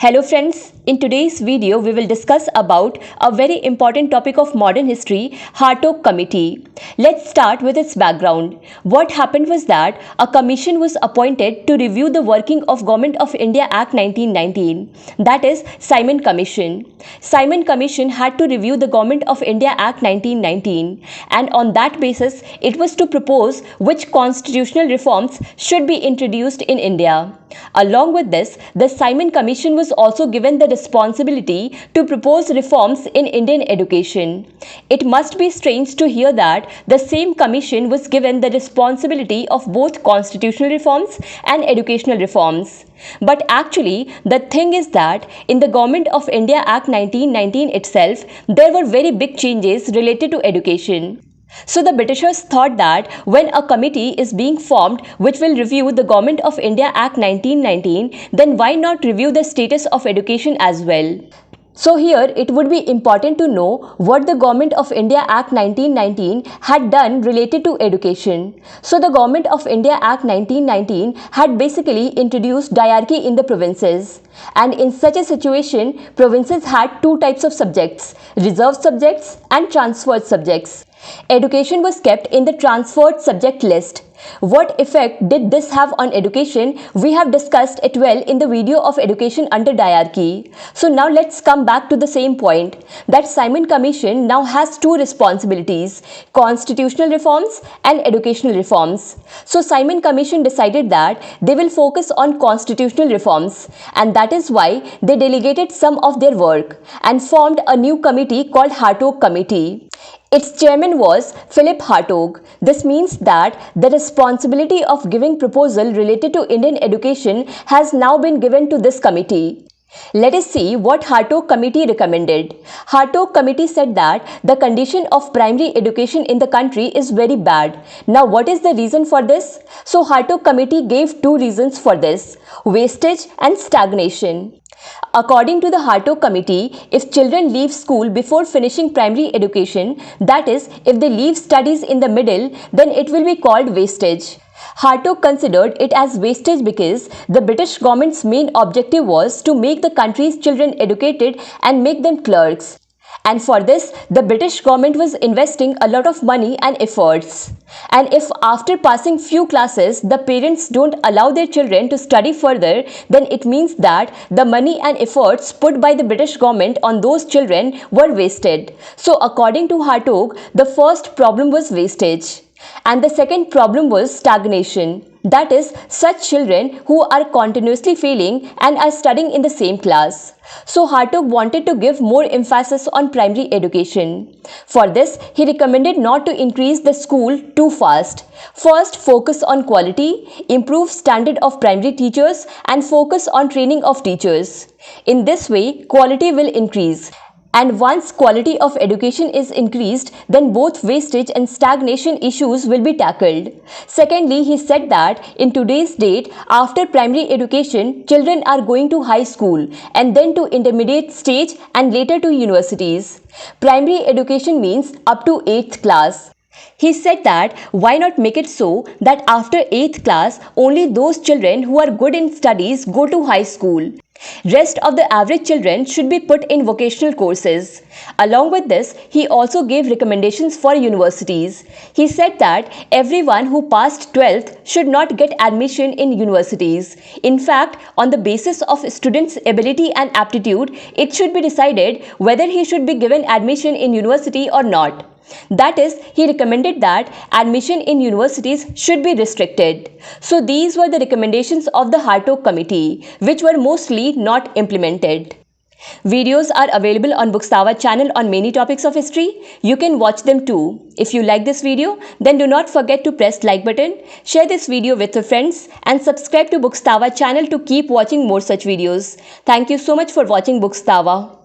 Hello friends, in today's video we will discuss about a very important topic of modern history, Hartog Committee. Let's start with its background. What happened was that a commission was appointed to review the working of Government of India Act 1919, that is Simon Commission. Simon Commission had to review the Government of India Act 1919 and on that basis it was to propose which constitutional reforms should be introduced in India. Along with this, the Simon Commission was also given the responsibility to propose reforms in Indian education. It must be strange to hear that the same commission was given the responsibility of both constitutional reforms and educational reforms. But actually, the thing is that in the Government of India Act 1919 itself, there were very big changes related to education. So the Britishers thought that when a committee is being formed which will review the Government of India Act 1919, then why not review the status of education as well? So here it would be important to know what the Government of India Act 1919 had done related to education. So the Government of India Act 1919 had basically introduced diarchy in the provinces. And in such a situation, provinces had two types of subjects, reserved subjects and transferred subjects. Education was kept in the transferred subject list. What effect did this have on education? We have discussed it well in the video of education under diarchy. So now let's come back to the same point that Simon Commission now has two responsibilities, constitutional reforms and educational reforms. So Simon Commission decided that they will focus on constitutional reforms and that is why they delegated some of their work and formed a new committee called Hartog Committee. Its chairman was Philip Hartog. This means that the responsibility of giving proposal related to Indian education has now been given to this committee. Let us see what Hartog Committee recommended. Hartog Committee said that the condition of primary education in the country is very bad. Now what is the reason for this? So Hartog Committee gave two reasons for this, wastage and stagnation. According to the Hartog Committee, if children leave school before finishing primary education, that is, if they leave studies in the middle, then it will be called wastage. Hartog considered it as wastage because the British government's main objective was to make the country's children educated and make them clerks. And for this, the British government was investing a lot of money and efforts. And if after passing few classes, the parents don't allow their children to study further, then it means that the money and efforts put by the British government on those children were wasted. So according to Hartog, the first problem was wastage. And the second problem was stagnation. That is, such children who are continuously failing and are studying in the same class. So Hartog wanted to give more emphasis on primary education. For this, he recommended not to increase the school too fast. First, focus on quality, improve standard of primary teachers and focus on training of teachers. In this way, quality will increase. And once quality of education is increased, then both wastage and stagnation issues will be tackled. Secondly, he said that in today's date, after primary education, children are going to high school and then to intermediate stage and later to universities. Primary education means up to 8th class. He said that why not make it so that after 8th class, only those children who are good in studies go to high school. Rest of the average children should be put in vocational courses. Along with this, he also gave recommendations for universities. He said that everyone who passed 12th should not get admission in universities. In fact, on the basis of students' ability and aptitude, it should be decided whether he should be given admission in university or not. That is, he recommended that admission in universities should be restricted. So these were the recommendations of the Hartog Committee, which were mostly not implemented. Videos are available on Bookstawa channel on many topics of history. You can watch them too. If you like this video, then do not forget to press like button, share this video with your friends and subscribe to Bookstawa channel to keep watching more such videos. Thank you so much for watching Bookstawa.